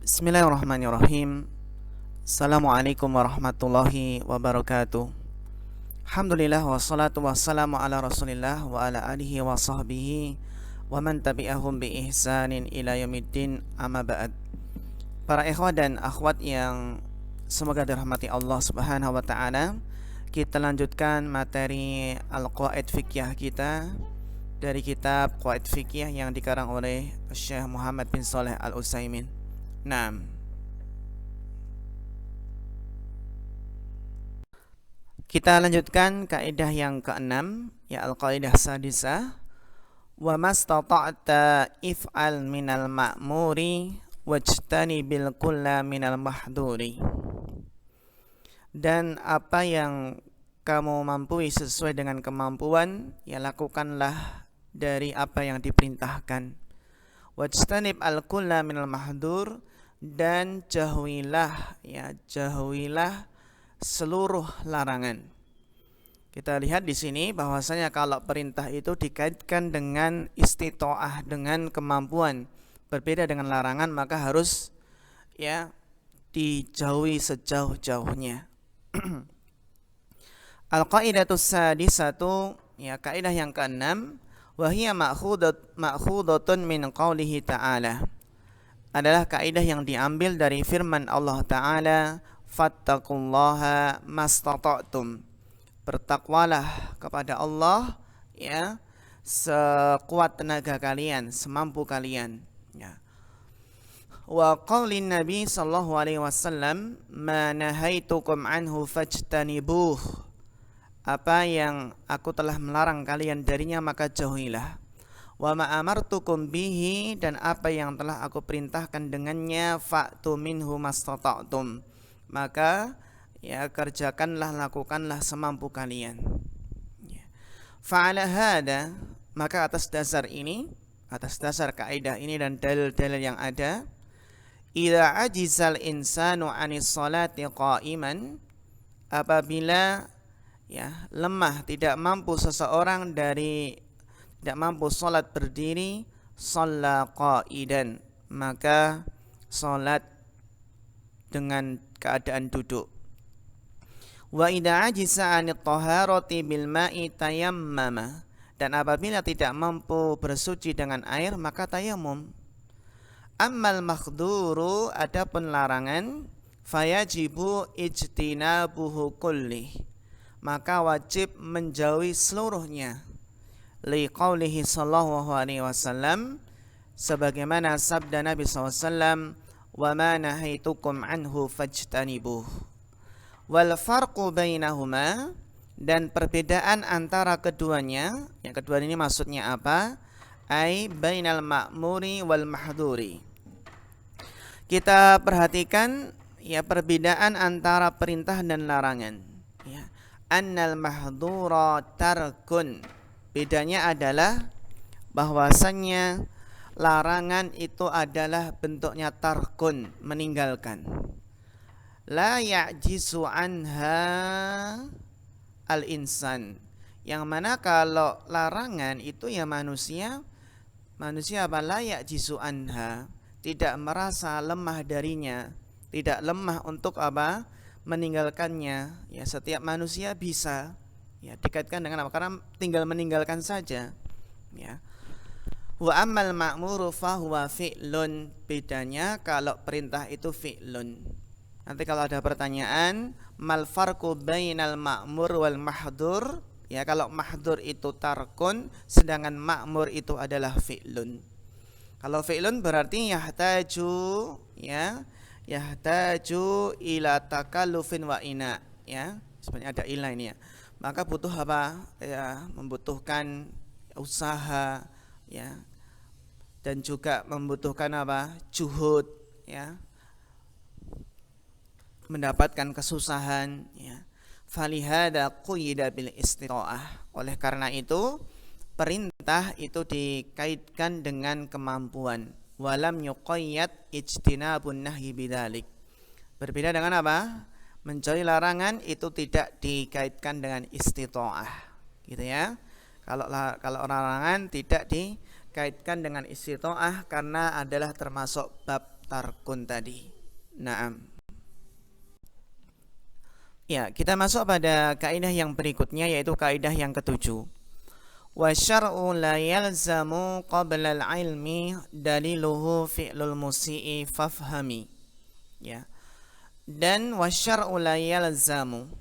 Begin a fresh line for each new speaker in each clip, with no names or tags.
Bismillahirrahmanirrahim. Assalamualaikum warahmatullahi wabarakatuh. Alhamdulillah wassalatu wassalamu ala Rasulillah wa ala alihi wa sahbihi wa man tabi'ahum bi ihsanin ila yaumiddin, amma ba'd. Para ikhwah dan akhwat yang semoga dirahmati Allah Subhanahu wa taala, kita lanjutkan materi Al-Qawaid Fiqhiyah kita dari kitab Qawaid Fiqhiyah yang dikarang oleh Syekh Muhammad bin Shalih Al-Utsaimin. Nah, kita lanjutkan kaidah yang keenam, ya al-qaidah sadisah. Wa mastata'ta if'al minal ma'muri wajtanibil kulla minal mahduri. Dan apa yang kamu mampu sesuai dengan kemampuan, ya lakukanlah dari apa yang diperintahkan. Wajtanib al-kulla minal mahdur, dan jauhilah seluruh larangan. Kita lihat di sini bahwasanya kalau perintah itu dikaitkan dengan istitoah, dengan kemampuan, berbeda dengan larangan, maka harus dijauhi sejauh-jauhnya. Al-qaidatus sadisatu, kaidah yang keenam, wa hiya ma'khudatun min qaulihi ta'ala, adalah kaidah yang diambil dari firman Allah Ta'ala, fattaqullaha mastata'tum, bertakwalah kepada Allah sekuat tenaga kalian, semampu kalian. Wa qaulin Nabi sallallahu alaihi wasallam, ma nahaitukum anhu fajtanibuh, apa yang aku telah melarang kalian darinya maka jauhilah. Wa ma amartukum bihi, dan apa yang telah aku perintahkan dengannya, fa'tu minhu mastata'tum, maka kerjakanlah, lakukanlah semampu kalian. Fa'ala hada, maka atas dasar ini, atas dasar kaidah ini dan dalil-dalil yang ada, idza ajizal insanu 'anis salati qa'iman, apabila lemah, tidak mampu seseorang tidak mampu salat berdiri, shalla qa'idan, maka salat dengan keadaan duduk. Wa idza ajisa 'anit taharati bil ma'i tayammama, dan apabila tidak mampu bersuci dengan air maka tayamum. Ammal makhduru, adapun larangan, fayajibu ijtinabuhu kullih, maka wajib menjauhi seluruhnya. Li qaulihi sallallahu alaihi wasallam, sebagaimana sabda Nabi SAW, wa ma nahaitukum anhu fajtanibuh. Wal farqu bainahuma, dan perbedaan antara keduanya, yang kedua ini maksudnya apa? Ai bainal ma'muri wal mahduri. Kita perhatikan perbedaan antara perintah dan larangan. Annal mahdura tarkun, bedanya adalah bahwasannya larangan itu adalah bentuknya tarkun, meninggalkan. La ya'jisu anha al-insan, yang mana kalau larangan itu manusia apa? La ya'jisu anha, tidak merasa lemah darinya, tidak lemah untuk apa? Meninggalkannya. Setiap manusia bisa dikaitkan dengan apa? Karena tinggal meninggalkan saja. Wa ammal ma'muru fahuwa fi'lun, bedanya kalau perintah itu fi'lun. Nanti kalau ada pertanyaan, mal farqu bainal ma'mur wal mahdur, kalau mahdur itu tarkun, sedangkan ma'mur itu adalah fi'lun. Kalau fi'lun berarti yahtaju ila takallufin wa ina, sebenarnya ada ila ini maka butuh apa? Membutuhkan usaha, dan juga membutuhkan apa? Juhud, mendapatkan kesusahan, falihada quyida bil istita'ah, oleh karena itu perintah itu dikaitkan dengan kemampuan. Walam yuqayyad ijtinabun nahyi bidzalik, berbeda dengan apa? Menjauhi larangan itu tidak dikaitkan dengan istita'ah, gitu ya. Kalau larangan tidak di dikaitkan dengan istita'ah karena adalah termasuk bab tarkun tadi. Naam. Ya, kita masuk pada kaidah yang berikutnya, yaitu kaidah yang ketujuh. Wa syar'u la yalzamu qabla al-ilmi daliluhu fi'lul musi'i fafhami. Ya. Dan wa syar'u la yalzamu,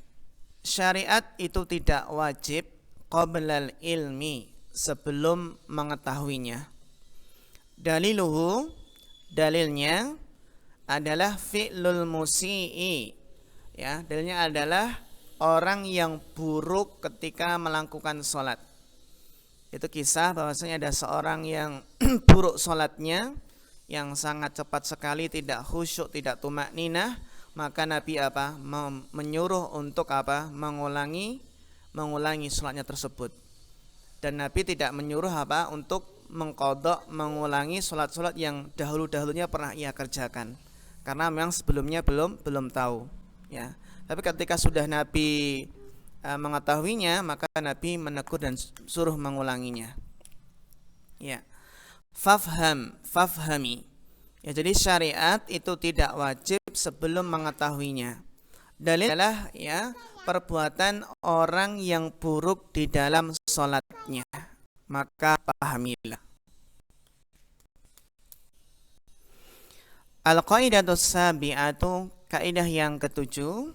syariat itu tidak wajib qabla al-ilmi, sebelum mengetahuinya. Daliluhu, dalilnya adalah fi'lul musi'i. Ya, dalilnya adalah orang yang buruk ketika melakukan sholat. Itu kisah bahwasanya ada seorang yang buruk sholatnya, yang sangat cepat sekali, tidak khusyuk, tidak tumakninah. Maka Nabi menyuruh untuk mengulangi sholatnya tersebut. Dan Nabi tidak menyuruh untuk mengqadha, mengulangi sholat-sholat yang dahulu-dahulunya pernah ia kerjakan, karena memang sebelumnya belum tahu. Ya, tapi ketika sudah Nabi mengetahuinya, maka Nabi menegur dan suruh mengulanginya. Ya, fafhami. Ya, jadi syariat itu tidak wajib sebelum mengetahuinya. Dalil adalah perbuatan orang yang buruk di dalam sholatnya, maka pahamilah. Al-qaidatus sabi'atu, kaidah yang ketujuh,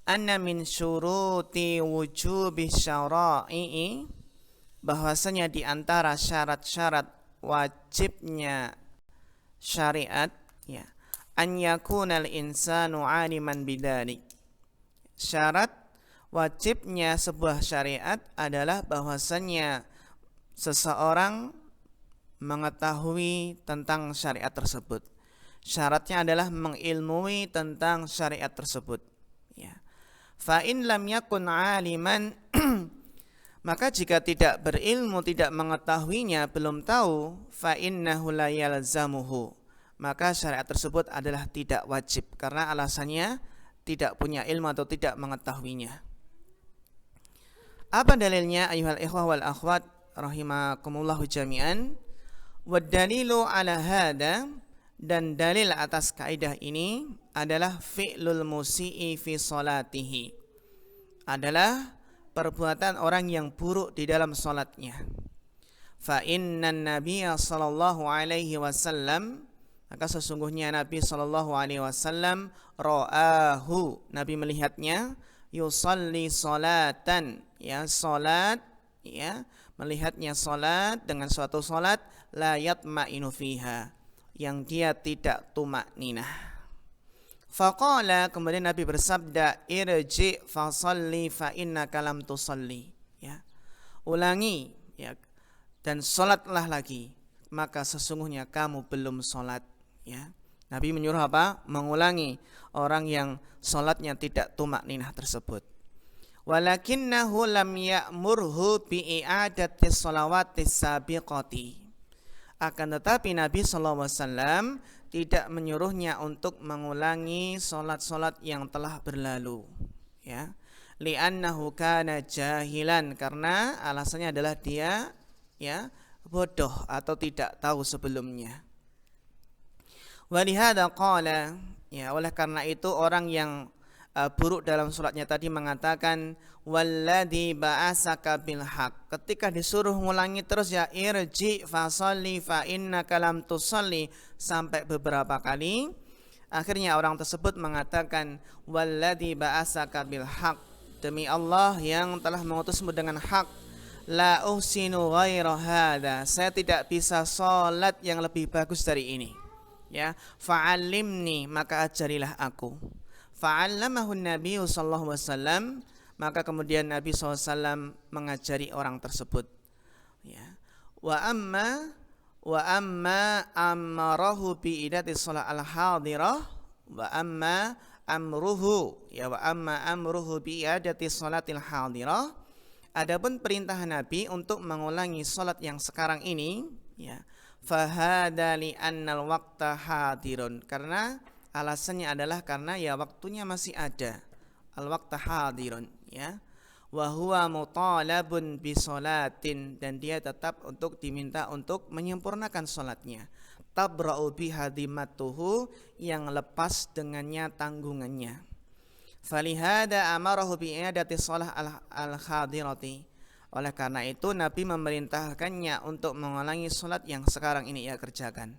anna min syuruti wujubi syara'i, bahwasanya di antara syarat-syarat wajibnya syariat, ya, an yakunal insanu aliman bidzalik. Syarat wajibnya sebuah syariat adalah bahwasanya seseorang mengetahui tentang syariat tersebut. Syaratnya adalah mengilmui tentang syariat tersebut. Ya. Fa in lam yakun aliman, maka jika tidak berilmu, tidak mengetahuinya, belum tahu, fa innahu la yalzamuhu, maka syariat tersebut adalah tidak wajib karena alasannya tidak punya ilmu atau tidak mengetahuinya. Apa dalilnya ayuhal ikhwah wal akhwat rahimakumullahu jami'an? Wa dalilu ala hada, dan dalil atas kaidah ini adalah fi'lul musi'i fi salatihi, adalah perbuatan orang yang buruk di dalam salatnya. Fa innan nabiyya sallallahu alaihi wasallam, maka sesungguhnya Nabi sallallahu alaihi wasallam ra'ahu, Nabi melihatnya, yusalli salatan, ya, salat, ya, melihatnya salat dengan suatu salat la yatma'inu fiha, yang dia tidak tumakninah. Faqala, kemudian Nabi bersabda, irji fasalli fa innaka lam tusalli, ya, ulangi, ya, dan salatlah lagi, maka sesungguhnya kamu belum salat. Ya, Nabi menyuruh mengulangi orang yang salatnya tidak tumakninah tersebut. Walakinnahu lam ya'murhu bi i'adati shalawatis sabiqati, akan tetapi Nabi SAW tidak menyuruhnya untuk mengulangi salat-salat yang telah berlalu, ya, li'annahu kana jahilan, karena alasannya adalah dia, ya, bodoh atau tidak tahu sebelumnya. Walihada qala, ya, oleh karena itu orang yang buruk dalam suratnya tadi mengatakan walladzi ba'asaka bil haq, ketika disuruh ngulangi terus, ya, irji fasalli fa innaka lam tusalli, sampai beberapa kali, akhirnya orang tersebut mengatakan walladzi ba'asaka bil haq, demi Allah yang telah mengutusmu dengan hak, la uhsinu ghaira hada, saya tidak bisa salat yang lebih bagus dari ini, ya, fa'allimni, maka ajarilah aku. Fa'allamahu Nabi sallallahu alaihi wasallam, maka kemudian Nabi SAW mengajari orang tersebut. Ya. Wa amma amarahu bi idati shalah al-hadirah, wa amma amruhu, ya, wa amma amruhu bi idati shalatil hadirah. Adapun perintah Nabi untuk mengulangi salat yang sekarang ini, ya, fahada li annal waqta hadirun, karena alasannya adalah karena, ya, waktunya masih ada, al waqta hadirun, ya, wa huwa mutalabun bisolatin, dan dia tetap untuk diminta untuk menyempurnakan salatnya. Tabra'u bihadimatuhu, yang lepas dengannya tanggungannya. Falihada amarahu bi'adati shalah al-khadirati. Oleh karena itu Nabi memerintahkannya untuk mengulangi salat yang sekarang ini ia kerjakan.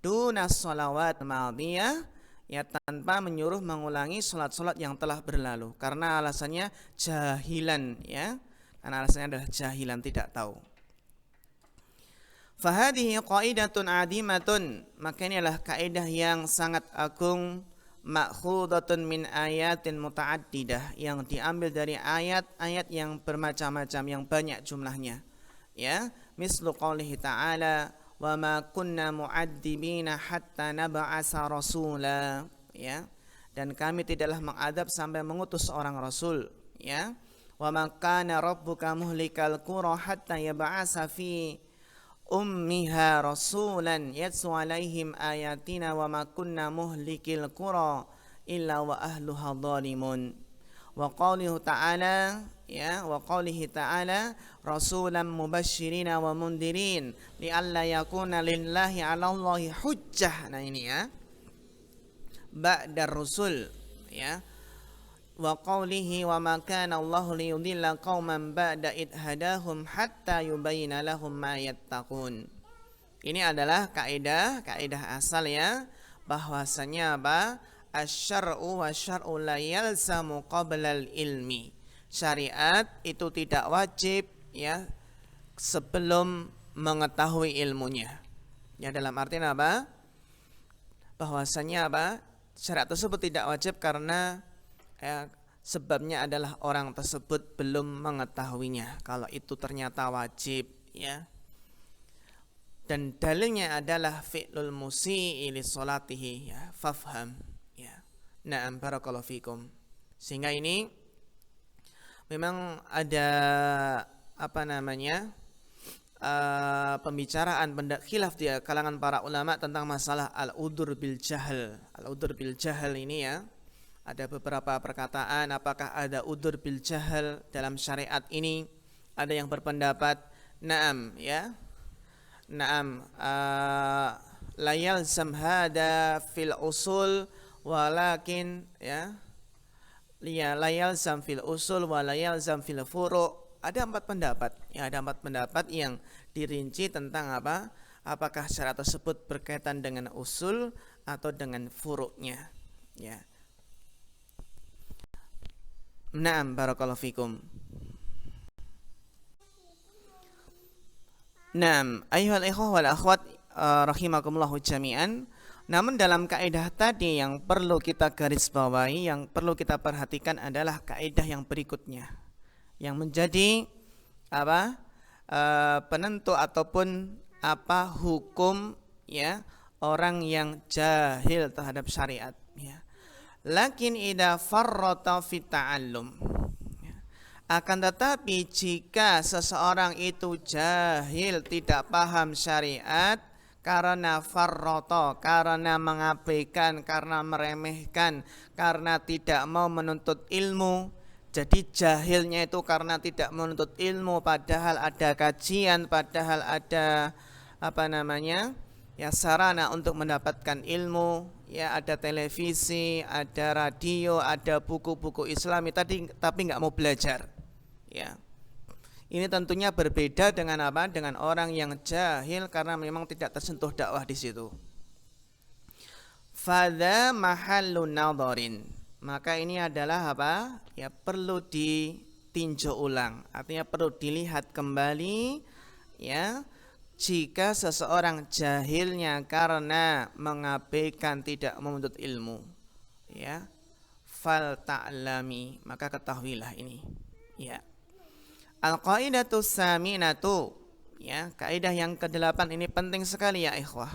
Dunas sholawat madiyah, ya, tanpa menyuruh mengulangi salat-salat yang telah berlalu, karena alasannya jahilan, ya, karena alasannya adalah jahilan, tidak tahu. Fahadihi qaidatun adimatun, maka ini adalah kaidah yang sangat agung, ma'khudatun min ayatin muta'addidah, yang diambil dari ayat-ayat yang bermacam-macam, yang banyak jumlahnya, ya, mislu qaulihi ta'ala wa ma kunna mu'adzibina hatta nab'asa rasula, ya, dan kami tidaklah mengadab sampai mengutus seorang rasul, ya, wa ma kana rabbuka muhlikal qura hatta yab'asa fi ummiha rasulan yatsu alaihim ayatina wa ma kunna muhlikil qura illa wa ahluha zalimun. Wa qaulihi ta'ala, ya, wa qaulihi ta'ala rasulan mubasyirina wa mundirin li'alla yakuna lillahi 'alallahi hujjah. Nah ini, ya, ba'dar rusul, ya. Wa qaulihi wa ma kana Allahu liyudilla qauman ba'da id hadahum hatta yubayyana lahum ma yattaqun. Ini adalah kaidah asal, ya, bahwasanya apa? Asy-syar'u wa syar'u la yalzamu qablal ilmi. Syariat itu tidak wajib, ya, sebelum mengetahui ilmunya. Ya, dalam artian apa? Bahwasanya apa? Syariat tersebut tidak wajib karena, ya, sebabnya adalah orang tersebut belum mengetahuinya. Kalau itu ternyata wajib, ya. Dan dalilnya adalah fi'lul musii li sholatihi, ya, fafham, ya. Na'am, barakallahu fikum. Sehingga ini memang ada apa namanya? Pembicaraan khilaf di kalangan para ulama tentang masalah al-udur bil jahl. Al-udur bil jahl ini, ya, ada beberapa perkataan apakah ada udur bil jahl dalam syariat ini. Ada yang berpendapat na'am, ya, na'am, la yalzam hada fil usul walakin, ya, la yalzam fil usul wa la yalzam fil furu'. Ada 4 pendapat, ya, ada 4 pendapat yang dirinci tentang apa? Apakah syariat tersebut berkaitan dengan usul atau dengan furu'nya, ya. Na'am, barakallahu fikum. Naam, ayyuhal ikhwah wal akhwat rahimakumullahu jami'an. Namun dalam kaidah tadi yang perlu kita garis bawahi, yang perlu kita perhatikan adalah kaidah yang berikutnya, yang menjadi apa? Penentu ataupun apa hukum, ya, orang yang jahil terhadap syariat, ya. Lakin idza farrata fi ta'allum, akan tetapi jika seseorang itu jahil, tidak paham syariat, karena farroto, karena mengabaikan, karena meremehkan, karena tidak mau menuntut ilmu. Jadi jahilnya itu karena tidak menuntut ilmu, padahal ada kajian, padahal ada apa namanya, ya, sarana untuk mendapatkan ilmu, ya, ada televisi, ada radio, ada buku-buku Islami tapi nggak mau belajar. Ya, ini tentunya berbeda dengan apa? Dengan orang yang jahil karena memang tidak tersentuh dakwah di situ. Fadha mahallun nadharin, maka ini adalah apa? Ya, perlu ditinjau ulang, artinya perlu dilihat kembali, ya, jika seseorang jahilnya karena mengabaikan, tidak menuntut ilmu, ya, fal ta'lami, maka ketahuilah ini, ya. Al-qaidatu saminatu, ya, kaidah yang ke-8 ini penting sekali, ya ikhwah.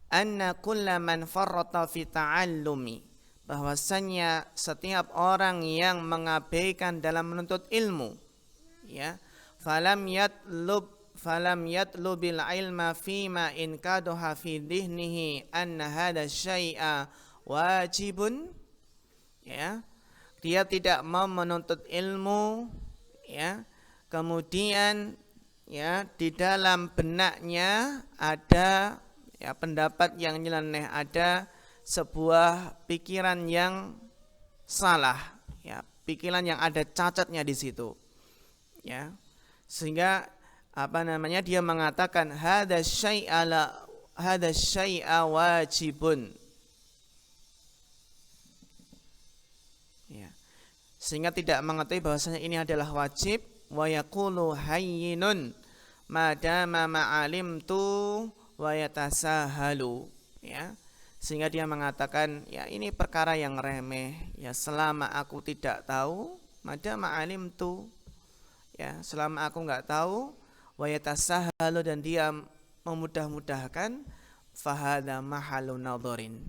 Anna kulla man farrata fi ta'allumi, bahwasanya setiap orang yang mengabaikan dalam menuntut ilmu, ya, falam yatlubil ilma fima in kaduha fi dhihnihi anna hadha syai'a wajibun, ya, dia tidak mau menuntut ilmu ya. Kemudian ya di dalam benaknya ada ya pendapat yang nyeleneh, ada sebuah pikiran yang salah, ya, pikiran yang ada cacatnya di situ, ya. Sehingga dia mengatakan hadza syai'a wajibun, ya. Sehingga tidak mengetahui bahwasanya ini adalah wajib. Wa yaqulu hayyinun madama ma'alimtu wa yatasahalu, ya. Sehingga dia mengatakan ya ini perkara yang remeh, ya selama aku tidak tahu, madama alimtu, ya selama aku enggak tahu, wa yatasahalu, dan dia memudah-mudahkan, fahada mahalu nadharin,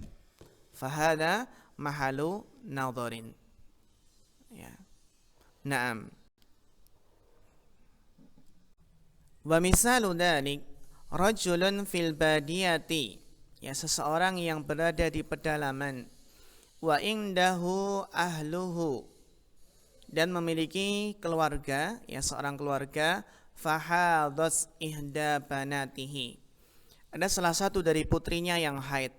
fahada mahalu nadharin, ya. Naam. Wa misalu dzalik rajulun fil badiyati, ya seseorang yang berada di pedalaman, wa indahu ahluhu, dan memiliki keluarga, ya seorang keluarga, fahadas ihda banatihi, ada salah satu dari putrinya yang haid,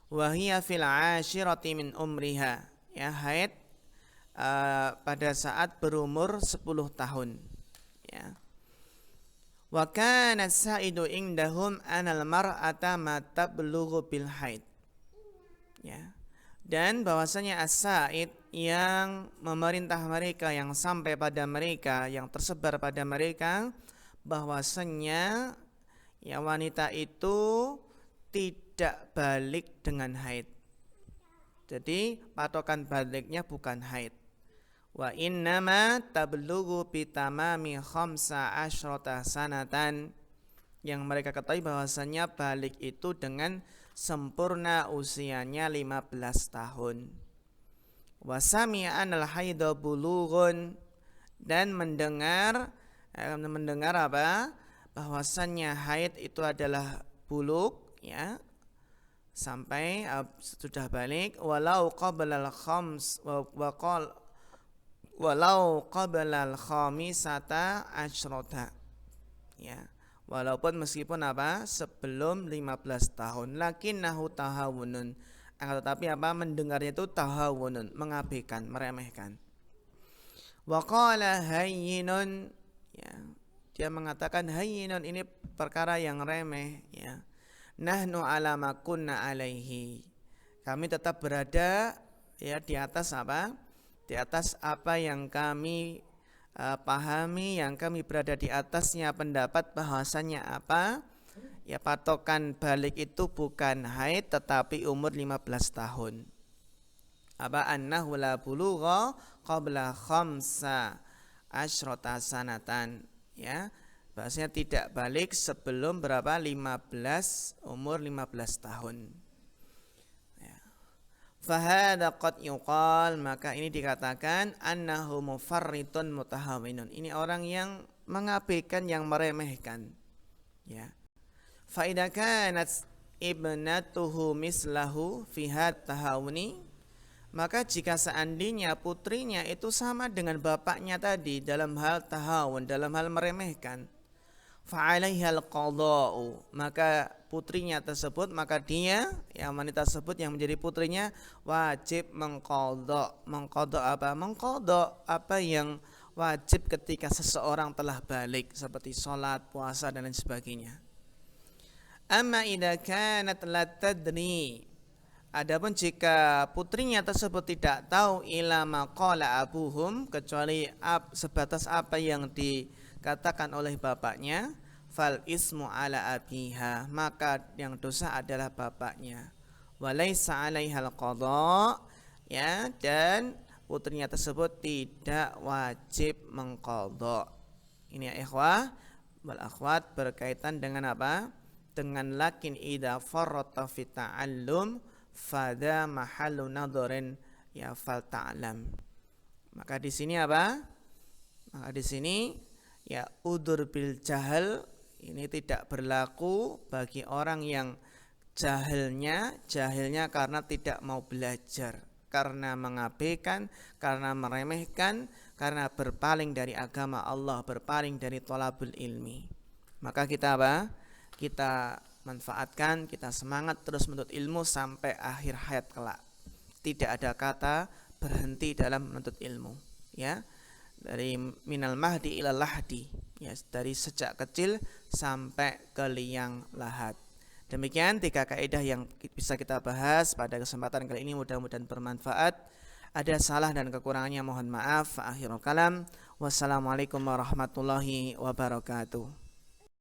wa hiya fil ashirati min umriha, ya haid pada saat berumur 10 tahun, ya. Wa kana sa'idu indahum anal mar'ata ma tablughu bil haid, ya. Dan bahwasanya as-sa'id yang memerintah mereka, yang sampai pada mereka, yang tersebar pada mereka, bahwasanya ya wanita itu tidak balik dengan haid. Jadi patokan baliknya bukan haid. Wa innama tablughu bitamami khamsa asyrata sanatan, yang mereka ketahui bahwasanya balik itu dengan sempurna usianya 15 tahun. Wa sami'a anal haidha bulughun, dan mendengar apa? Bahwasanya haid itu adalah bulugh, ya, sampai sudah balik, walau qabla al-khams walau qabla al-khamisata asyrata, ya, walaupun meskipun apa sebelum 15 tahun, lakinnahu tahawunun, tetapi apa mendengarnya itu tahawunun, mengabaikan, meremehkan. Wa qala hayyinun, ya, dia mengatakan hayyinun, ini perkara yang remeh, ya. Nahnu ala ma kunna alaihi, kami tetap berada ya di atas apa? Di atas apa yang kami pahami, yang kami berada di atasnya, pendapat bahwasanya apa? Ya patokan balik itu bukan haid tetapi umur 15 tahun. Apa annahu la bulugha qabla khamsa asyrata sanatan, ya. Bahasanya tidak balik sebelum berapa? 15, umur 15 tahun. Fahada qad yuqal, maka ini dikatakan annahu mufarritun mutahawinun, ini orang yang mengabaikan, yang meremehkan, ya. Fa idza kanat ibnatuhu mislahu fi tahawuni, maka jika seandainya putrinya itu sama dengan bapaknya tadi dalam hal tahawun, dalam hal meremehkan, fa alaihal qada'u, maka putrinya tersebut, maka dia, yang wanita tersebut yang menjadi putrinya, wajib mengqadha. Mengqadha apa? Mengqadha apa yang wajib ketika seseorang telah balik, seperti sholat, puasa, dan lain sebagainya. Amma idza kanat la tadri, adapun jika putrinya tersebut tidak tahu, ila ma qala abuhum, kecuali sebatas apa yang dikatakan oleh bapaknya, fal ismu ala abiha, maka yang dosa adalah bapaknya. Walaisa alaihal qadha, ya, dan putrinya tersebut tidak wajib mengqadha. Ini ya ikhwah wal akhwat, berkaitan dengan apa? Dengan lakin idza farrata fi ta'allum fadha mahallu nadharin, ya fal ta'lam. Maka di sini apa? Maka di sini ya udzur bil jahal ini tidak berlaku bagi orang yang jahilnya karena tidak mau belajar, karena mengabaikan, karena meremehkan, karena berpaling dari agama Allah, berpaling dari thalabul ilmi. Maka kita apa? Kita manfaatkan, kita semangat terus menuntut ilmu sampai akhir hayat kelak. Tidak ada kata berhenti dalam menuntut ilmu, ya. Dari minal mahdi ilal lahdi, ya, dari sejak kecil sampai ke liang lahat. Demikian 3 kaidah yang bisa kita bahas pada kesempatan kali ini, mudah-mudahan bermanfaat. Ada salah dan kekurangannya mohon maaf. Akhirul kalam. Wassalamualaikum warahmatullahi wabarakatuh.